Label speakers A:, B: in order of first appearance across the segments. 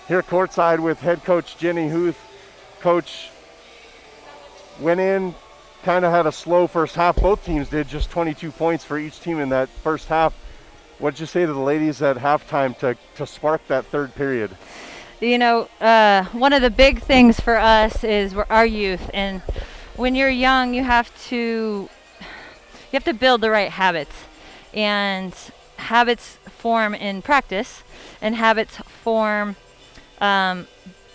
A: Here courtside with head coach Jenny Huth. Coach went in, kind of had a slow first half. Both teams did, just 22 points for each team in that first half. What did you say to the ladies at halftime to spark that third period?
B: You know, one of the big things for us is our youth, and when you're young, you have to build the right habits, and habits form in practice, and habits form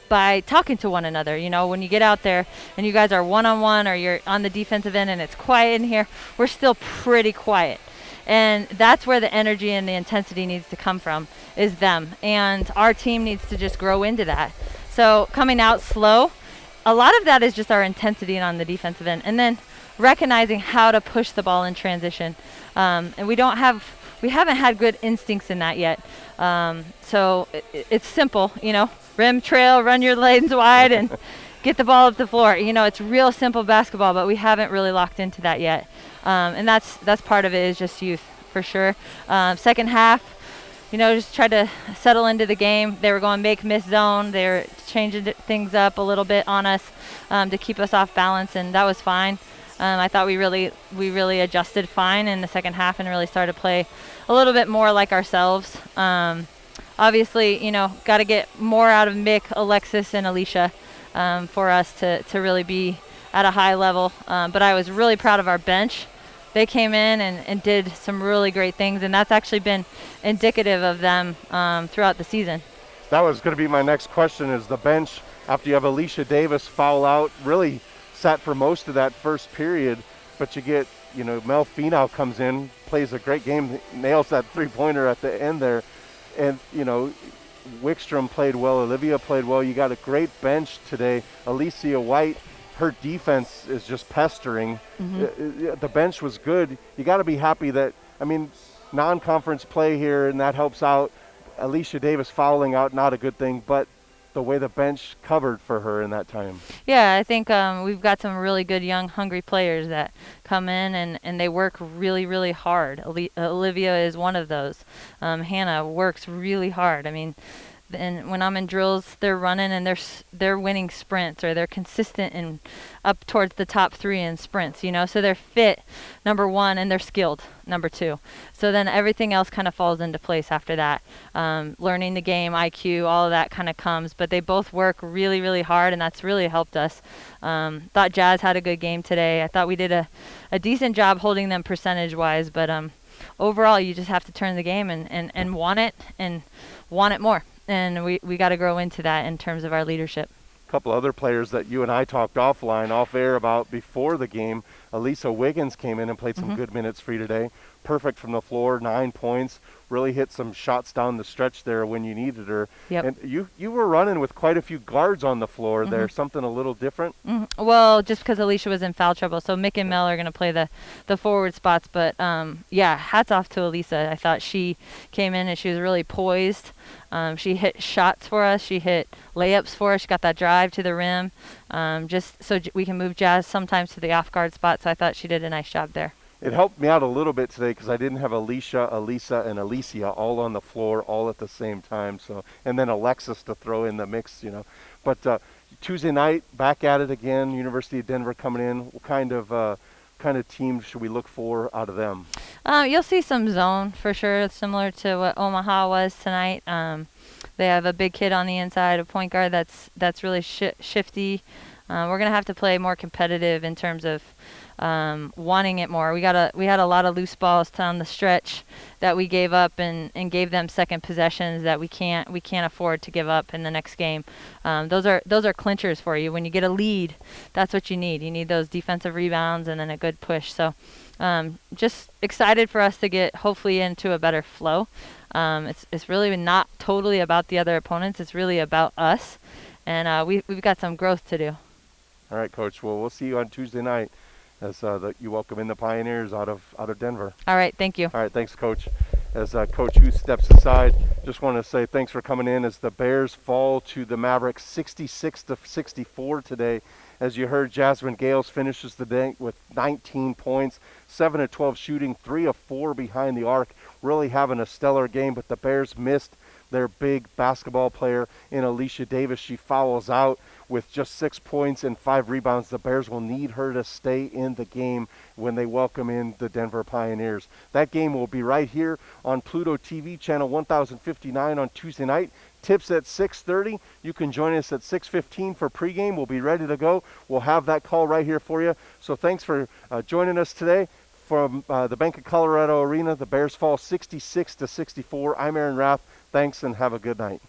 B: by talking to one another. You know, when you get out there and you guys are one-on-one or you're on the defensive end and it's quiet in here, we're still pretty quiet. And that's where the energy and the intensity needs to come from, is them. And our team needs to just grow into that. So coming out slow, a lot of that is just our intensity on the defensive end. And then recognizing how to push the ball in transition. And we haven't had good instincts in that yet. So it's simple, you know, rim trail, run your lanes wide and get the ball up the floor. You know, it's real simple basketball, but we haven't really locked into that yet. And that's part of it, is just youth for sure. Second half, you know, just tried to settle into the game. They were going miss zone. They were changing things up a little bit on us to keep us off balance, and that was fine. I thought we really adjusted fine in the second half and really started to play a little bit more like ourselves. Obviously, you know, got to get more out of Mick, Alexis, and Alicia for us to really be at a high level. But I was really proud of our bench. They came in and did some really great things, and that's actually been indicative of them throughout the season.
A: That was going to be my next question, is the bench, after you have Alicia Davis foul out, really sat for most of that first period, but you get, you know, Mel Finau comes in, plays a great game, nails that three-pointer at the end there, and, you know, Wickstrom played well, Olivia played well. You got a great bench today. Alicia White, her defense is just pestering. Mm-hmm. The bench was good. You got to be happy that, I mean, non-conference play here, and that helps out. Alicia Davis fouling out, not a good thing, but the way the bench covered for her in that time.
B: Yeah, I think we've got some really good young, hungry players that come in and they work really, really hard. Olivia is one of those. Hannah works really hard. I mean, and when I'm in drills, they're running and they're winning sprints, or they're consistent and up towards the top 3 in sprints, you know. So they're fit, number 1, and they're skilled, number 2. So then everything else kind of falls into place after that. Learning the game, IQ, all of that kind of comes. But they both work really, really hard, and that's really helped us. Thought Jazz had a good game today. I thought we did a decent job holding them percentage-wise, but overall you just have to turn the game and want it more. And we got to grow into that in terms of our leadership.
A: A couple other players that you and I talked off air about before the game. Elisa Wiggins came in and played some good minutes for you today. Perfect from the floor, 9 points. Really hit some shots down the stretch there when you needed her.
B: Yep.
A: And you were running with quite a few guards on the floor there. Something a little different?
B: Well, just because Alicia was in foul trouble. So Mick and Mel are going to play the forward spots. But, yeah, hats off to Elisa. I thought she came in and she was really poised. She hit shots for us. She hit layups for us. She got that drive to the rim, just so we can move Jazz sometimes to the off-guard spot. So I thought she did a nice job there.
A: It helped me out a little bit today because I didn't have Alicia, Elisa, and Alicia all on the floor all at the same time. So, and then Alexis to throw in the mix, you know. But Tuesday night, back at it again. University of Denver coming in. What kind of team should we look for out of them?
B: You'll see some zone for sure, similar to what Omaha was tonight. They have a big kid on the inside, a point guard that's really shifty. We're gonna have to play more competitive in terms of wanting it more. We had a lot of loose balls down the stretch that we gave up and gave them second possessions that we can't afford to give up in the next game. Those are clinchers for you. When you get a lead, that's what you need. You need those defensive rebounds and then a good push. So just excited for us to get hopefully into a better flow. It's really not totally about the other opponents. It's really about us, and we've got some growth to do.
A: All right, Coach. Well, we'll see you on Tuesday night as you welcome in the Pioneers out of Denver.
B: All right, thank you.
A: All right, thanks, Coach. As Coach Huth steps aside, just want to say thanks for coming in as the Bears fall to the Mavericks 66-64 today. As you heard, Jasmine Gales finishes the day with 19 points, 7 of 12 shooting, 3 of 4 behind the arc, really having a stellar game, but the Bears missed their big basketball player in Alicia Davis. She fouls out with just 6 points and 5 rebounds. The Bears will need her to stay in the game when they welcome in the Denver Pioneers. That game will be right here on Pluto TV, channel 1059 on Tuesday night. Tips at 6:30. You can join us at 6:15 for pregame. We'll be ready to go. We'll have that call right here for you. So thanks for joining us today. From the Bank of Colorado Arena, the Bears fall 66-64. I'm Aaron Rath. Thanks and have a good night.